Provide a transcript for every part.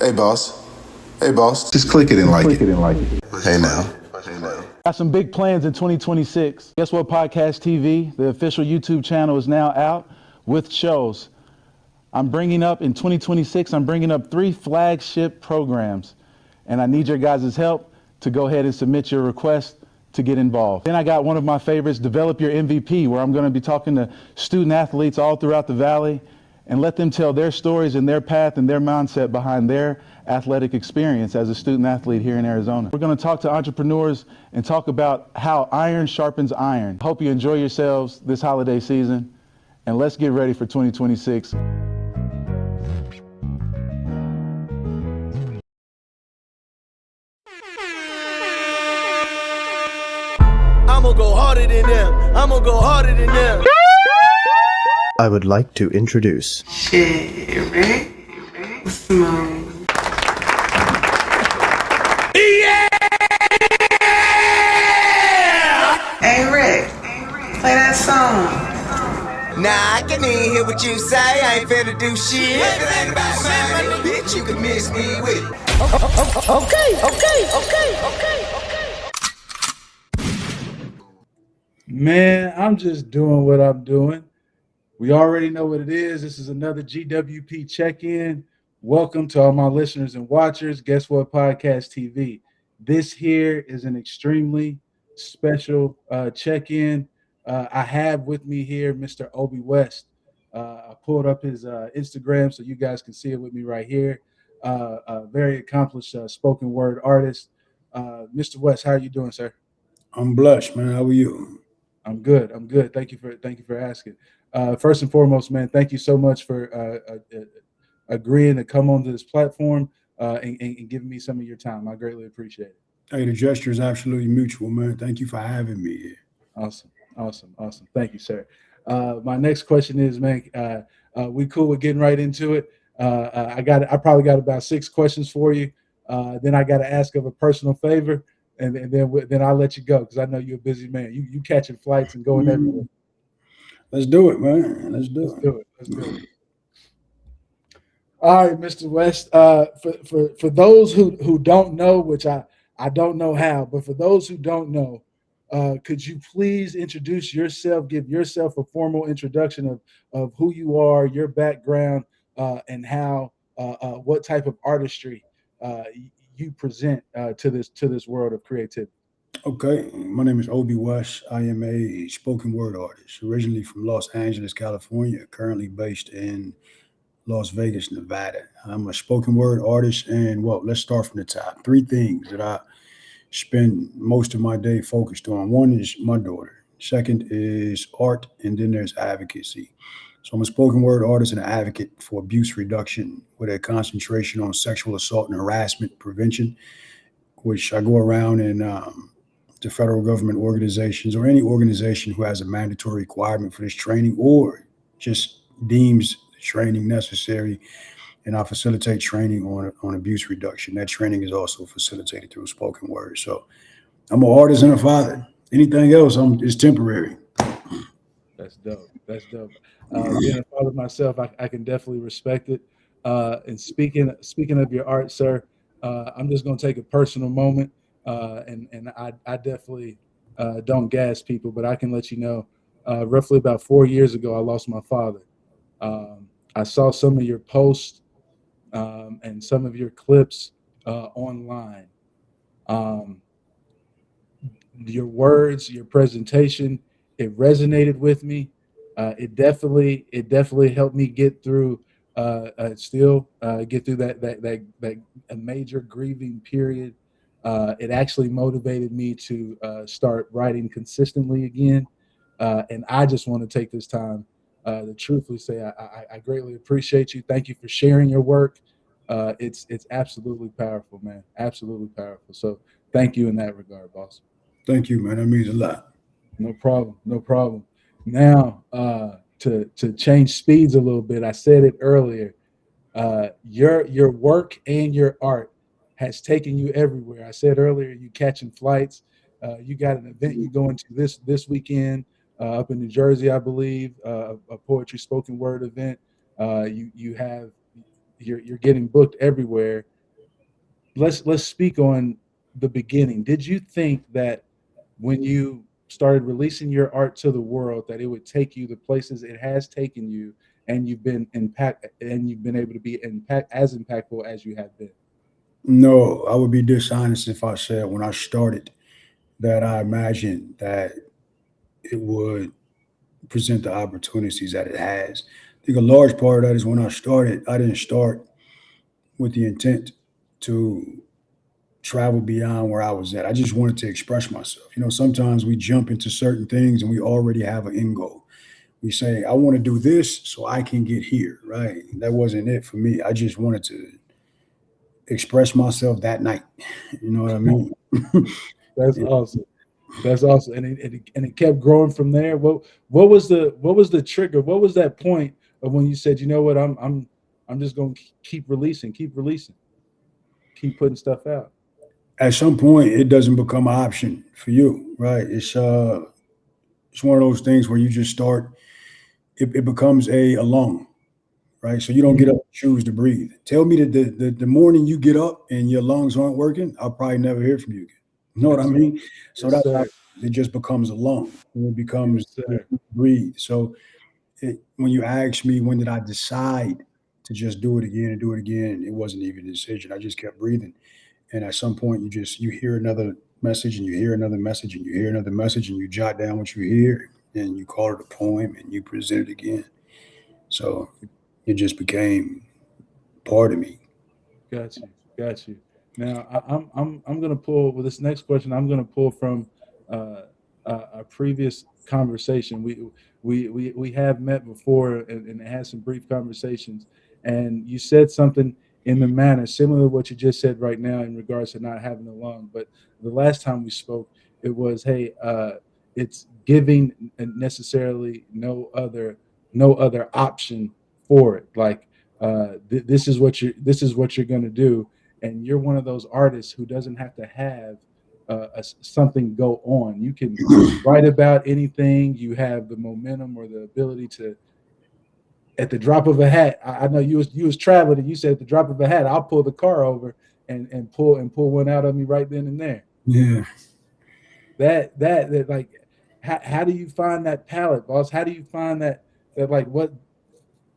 Hey, boss. Hey, boss. Just click it and like it. Hey, now. Got some big plans in 2026. Guess what? Podcast TV, the official YouTube channel, is now out with shows. I'm bringing up in 2026, I'm bringing up 3 flagship programs. And I need your guys' help to go ahead and submit your request to get involved. Then I got one of my favorites, Develop Your MVP, where I'm going to be talking to student athletes all throughout the Valley and let them tell their stories and their path and their mindset behind their athletic experience as a student athlete here in Arizona. We're going to talk to entrepreneurs and talk about how iron sharpens iron. Hope you enjoy yourselves this holiday season, and let's get ready for 2026. I'ma go harder than them. I'ma go harder than them. I would like to introduce Rick Smooth. Yeah! Hey Rick, play that song. Nah, I can't even hear what you say. I ain't finna do shit. If it ain't about money, bitch, you can miss me with it. Okay. Man, I'm just doing what I'm doing. We already know what it is. This is another GWP Check-In. Welcome to all my listeners and watchers. Guess what? Podcast TV. This here is an extremely special check-in. I have with me here Mr. Obbie West. I pulled up his Instagram so you guys can see it with me right here. A very accomplished spoken word artist. Mr. West, how are you doing, sir? I'm blessed, man. How are you? I'm good. Thank you for asking. First and foremost, man, thank you so much for agreeing to come onto this platform and giving me some of your time. I greatly appreciate it. Hey, the gesture is absolutely mutual, man. Thank you for having me here. Awesome. Thank you, sir. My next question is, man, we cool with getting right into it? I probably got about 6 questions for you. Then I got to ask of a personal favor. And then I'll let you go because I know you're a busy man. You catching flights and going everywhere. Let's do it, man. Let's do it. All right, Mr. West. For those who don't know, which I don't know how, but for those who don't know, could you please introduce yourself, give yourself a formal introduction of who you are, your background, and how what type of artistry you present to this world of creativity. Okay, my name is Obbie West. I am a spoken word artist, originally from Los Angeles, California, currently based in Las Vegas, Nevada. I'm a spoken word artist, and well, let's start from the top. 3 things that I spend most of my day focused on. One is my daughter. Second is art, and then there's advocacy. So I'm a spoken word artist and an advocate for abuse reduction with a concentration on sexual assault and harassment prevention, which I go around and the federal government organizations or any organization who has a mandatory requirement for this training or just deems the training necessary, and I facilitate training on abuse reduction. That training is also facilitated through spoken word. So I'm an artist and a father. Anything else is temporary. That's dope. Being a father myself, I can definitely respect it. And speaking of your art, sir, I'm just going to take a personal moment, and I definitely don't gas people, but I can let you know, roughly about 4 years ago, I lost my father. I saw some of your posts and some of your clips online. Your words, your presentation, it resonated with me. It definitely helped me get through get through that a major grieving period. It actually motivated me to start writing consistently again. And I just want to take this time to truthfully say I greatly appreciate you. Thank you for sharing your work. It's absolutely powerful, man. Absolutely powerful. So thank you in that regard, boss. Thank you, man. That means a lot. No problem. Now, to change speeds a little bit, I said it earlier. Your work and your art has taken you everywhere. I said earlier, you catching flights. You got an event you going to this weekend up in New Jersey, I believe, a poetry spoken word event. You're getting booked everywhere. let's speak on the beginning. Did you think that when you started releasing your art to the world that it would take you the places it has taken you, and you've been able to be as impactful as you have been? No, I would be dishonest if I said when I started that I imagined that it would present the opportunities that it has. I think a large part of that is when I started, I didn't start with the intent to travel beyond where I was at. I just wanted to express myself. Sometimes we jump into certain things and we already have an end goal. We say, I want to do this so I can get here, right? That wasn't it for me. I just wanted to express myself that night. You know what I mean? That's awesome. That's awesome, and it kept growing from there. What was the trigger? What was that point of when you said, you know what, I'm just going to keep releasing, keep putting stuff out? At some point, it doesn't become an option for you, right? It's one of those things where you just start. It becomes a alone, right? So you don't get up and choose to breathe. Tell me that the morning you get up and your lungs aren't working, I'll probably never hear from you again. You know what I mean? So that's how it just becomes alone. It becomes breathe. So when you ask me when did I decide to just do it again and do it again, it wasn't even a decision. I just kept breathing. And at some point you hear another message and you hear another message and you hear another message and you jot down what you hear and you call it a poem and you present it again. So it just became part of me. Got you. Now I'm gonna pull with this next question. I'm gonna pull from a previous conversation. We have met before and had some brief conversations, and you said something in the manner similar to what you just said right now in regards to not having a lung. But the last time we spoke, it was, hey, it's giving necessarily no other option for it. Like this is what you're going to do, and you're one of those artists who doesn't have to have something go on. You can write about anything. You have the momentum or the ability to, at the drop of a hat. I know you was traveling, and you said at the drop of a hat, I'll pull the car over and pull one out of me right then and there. Yeah. That like, how do you find that palette, boss? How do you find that like, what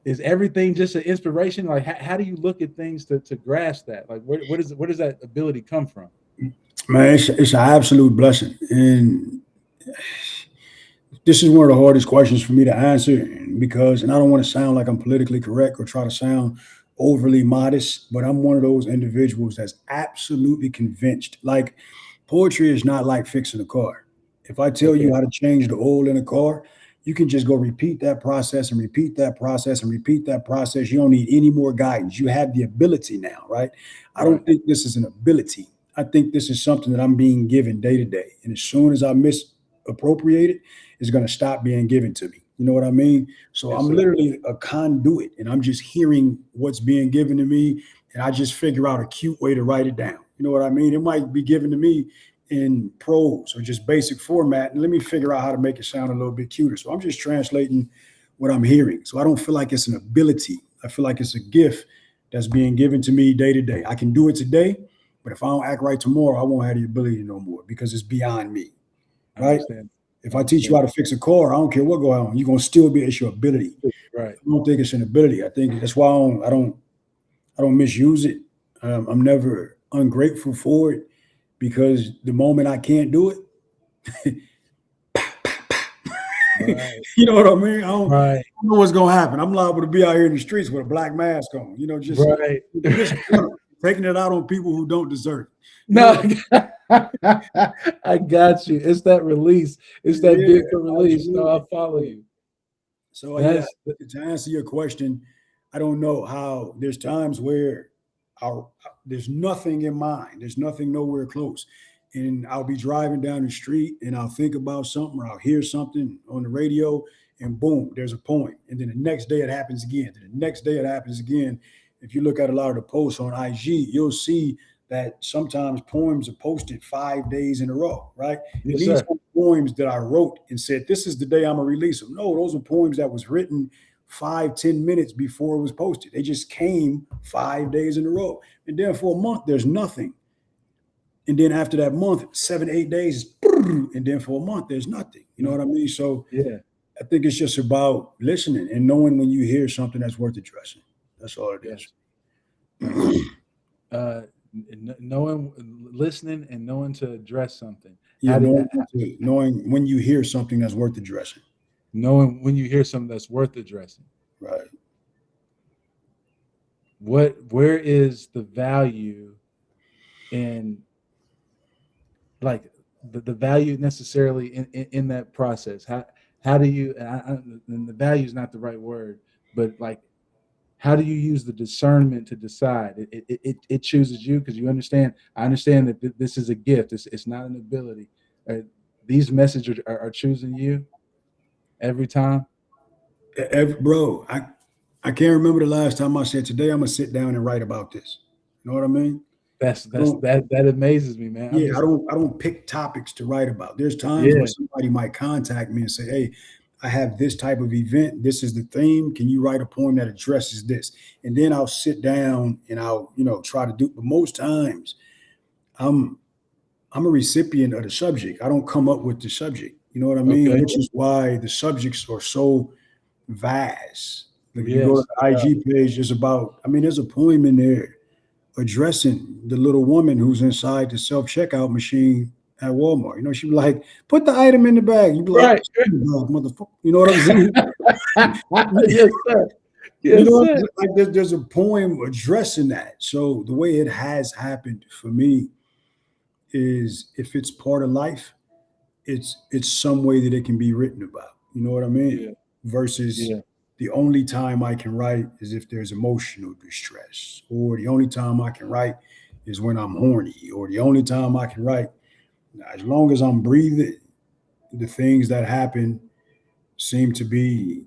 is everything just an inspiration? Like, how do you look at things to grasp that? Like, where does that ability come from? Man, it's an absolute blessing. And this is one of the hardest questions for me to answer and I don't want to sound like I'm politically correct or try to sound overly modest, but I'm one of those individuals that's absolutely convinced. Like, poetry is not like fixing a car. If I tell you how to change the oil in a car, you can just go repeat that process and repeat that process and repeat that process. You don't need any more guidance. You have the ability now, right? I don't think this is an ability. I think this is something that I'm being given day to day. And as soon as I misappropriate it, it's going to stop being given to me. You know what I mean? So I'm literally a conduit, and I'm just hearing what's being given to me, and I just figure out a cute way to write it down. You know what I mean? It might be given to me in prose or just basic format, and let me figure out how to make it sound a little bit cuter. So I'm just translating what I'm hearing. So I don't feel like it's an ability. I feel like it's a gift that's being given to me day to day. I can do it today, but if I don't act right tomorrow, I won't have the ability no more because it's beyond me, right? If I teach you how to fix a car, I don't care what go on, you're gonna still be, it's your ability. Right. I don't think it's an ability. I think that's why I don't misuse it. I'm never ungrateful for it because the moment I can't do it, you know what I mean? I don't know what's gonna happen. I'm liable to be out here in the streets with a black mask on, just taking it out on people who don't deserve it. No, I got you. It's that release. It's that vehicle release. No, I'll follow you. So to answer your question, I don't know how. There's times where there's nothing in mind. There's nothing nowhere close. And I'll be driving down the street and I'll think about something or I'll hear something on the radio and boom, there's a poem. And then the next day it happens again. And the next day it happens again. If you look at a lot of the posts on IG, you'll see that sometimes poems are posted 5 days in a row, right? Yes, these are poems that I wrote and said, this is the day I'm gonna release them. No, those are poems that was written 5-10 minutes before it was posted. They just came 5 days in a row. And then for a month, there's nothing. And then after that month, 7, 8 days, and then for a month, there's nothing. You know what I mean? So Yeah. I think it's just about listening and knowing when you hear something that's worth addressing. That's all it is. Knowing, listening, and knowing to address something. Yeah, knowing when you hear something that's worth addressing. Knowing when you hear something that's worth addressing. Right. Where is the value in, like, the value necessarily in that process? How do you, and the value is not the right word, but like, how do you use the discernment to decide? It chooses you because you understand. I understand that this is a gift. It's not an ability. These messages are choosing you every time. Bro, I can't remember the last time I said today I'm gonna sit down and write about this. You know what I mean? That amazes me, man. Yeah, I don't pick topics to write about. There's times where somebody might contact me and say, "Hey, I have this type of event. This is the theme. Can you write a poem that addresses this?" And then I'll sit down and I'll, try to do. But most times, I'm a recipient of the subject. I don't come up with the subject. You know what I mean? Okay. Which is why the subjects are so vast. Like you go to the IG page, there's a poem in there addressing the little woman who's inside the self-checkout machine at Walmart. She'd be like, "Put the item in the bag." You'd be like, Right. "Motherfucker," you know what I'm saying? Yes, sir. Yes, sir. Like there's a poem addressing that. So the way it has happened for me is, if it's part of life, it's some way that it can be written about. You know what I mean? Yeah. Versus the only time I can write is if there's emotional distress, or the only time I can write is when I'm horny, or the only time I can write, as long as I'm breathing, the things that happen seem to be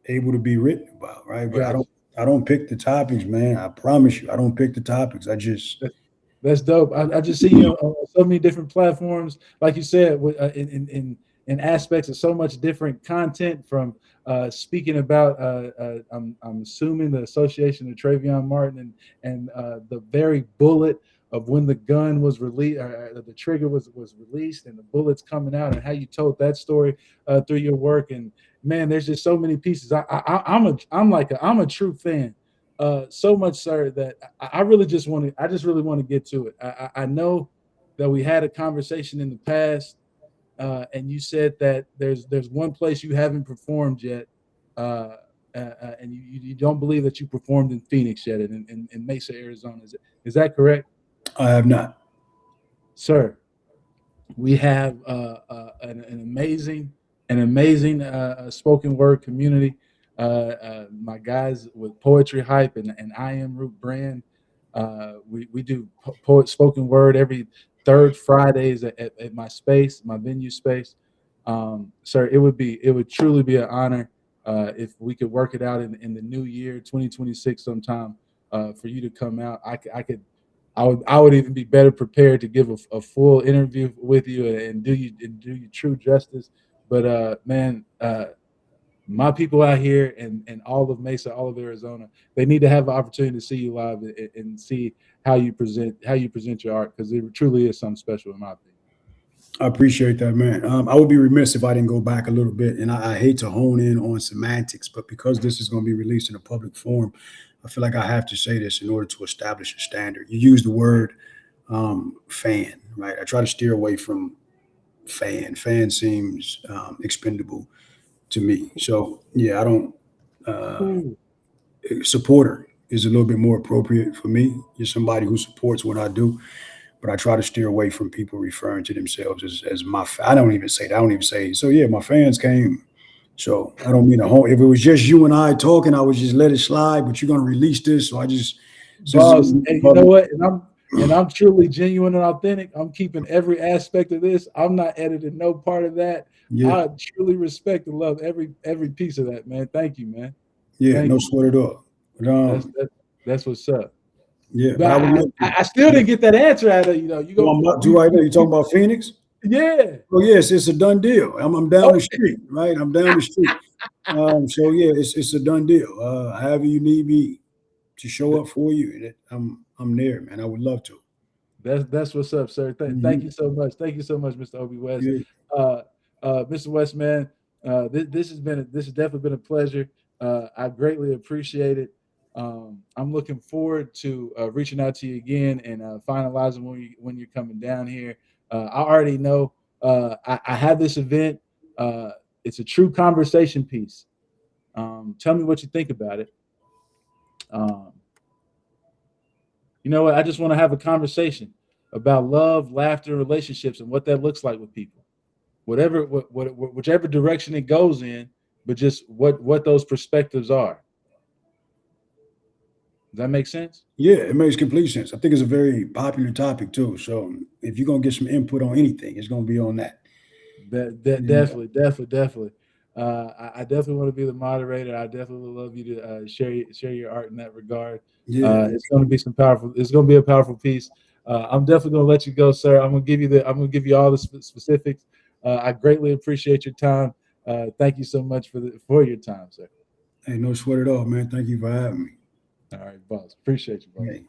able to be written about, right? But I don't pick the topics, man. I promise you, I don't pick the topics. I just That's dope. I just see you on so many different platforms, like you said, in aspects of so much different content, from speaking about I'm assuming the association of Trayvon Martin and the very bullet of when the gun was released, the trigger was released, and the bullets coming out, and how you told that story through your work. And man, there's just so many pieces. I'm a true fan. So much, sir, that I really want to get to it. I know that we had a conversation in the past, and you said that there's one place you haven't performed yet, and you don't believe that you performed in Phoenix yet, in Mesa, Arizona. Is that correct? I have not. Sir, we have an amazing spoken word community. My guys with Poetry Hype and I Am Root Brand, we do spoken word every third Fridays at my space, my venue space. Sir, it would truly be an honor if we could work it out in the new year, 2026 sometime, for you to come out. I would even be better prepared to give a full interview with you and do you true justice. But man, my people out here and all of Mesa, all of Arizona, they need to have the opportunity to see you live and see how you present your art, because it truly is something special in my opinion. I appreciate that, man. I would be remiss if I didn't go back a little bit, and I hate to hone in on semantics, but because this is going to be released in a public forum, I feel like I have to say this in order to establish a standard. You use the word fan, right? I try to steer away from fan. Fan seems expendable to me. So yeah, I don't. Supporter is a little bit more appropriate for me. You're somebody who supports what I do, but I try to steer away from people referring to themselves as my. I don't even say that. I don't even say. So yeah, my fans came. So I don't mean to home. If it was just you and I talking, I would just let it slide. But you're gonna release this, so I just. Boss, hey, you know what? And I'm truly genuine and authentic. I'm keeping every aspect of this. I'm not editing no part of that. Yeah. I truly respect and love every piece of that, man. Thank you, man. Yeah, Thank no you. sweat at all. But, that's what's up. Yeah, but I still didn't get that answer out of you, though. You talking about Phoenix? Yeah. Oh yes, it's a done deal. I'm down the street, right? I'm down the street. So yeah, it's a done deal. However you need me show up for you, I'm there, man. I would love to. That's what's up, sir. Thank you so much. Thank you so much, Mr. Obbie West. Yeah. Mr. West, man, this has definitely been a pleasure. I greatly appreciate it. I'm looking forward to reaching out to you again and finalizing when you're coming down here. I already know I have this event. It's a true conversation piece. Tell me what you think about it. You know what? I just want to have a conversation about love, laughter, relationships, and what that looks like with people. Whichever direction it goes in, but just what those perspectives are. Does that make sense? Yeah, it makes complete sense. I think it's a very popular topic too. So if you're gonna get some input on anything, it's gonna be on that. Definitely. I definitely want to be the moderator. I definitely would love you to share your art in that regard. Yeah. It's going to be It's going to be a powerful piece. I'm definitely going to let you go, sir. I'm going to give you all the specifics. I greatly appreciate your time. Thank you so much for your time, sir. Hey, no sweat at all, man. Thank you for having me. All right, boss. Appreciate you, boss. Hey.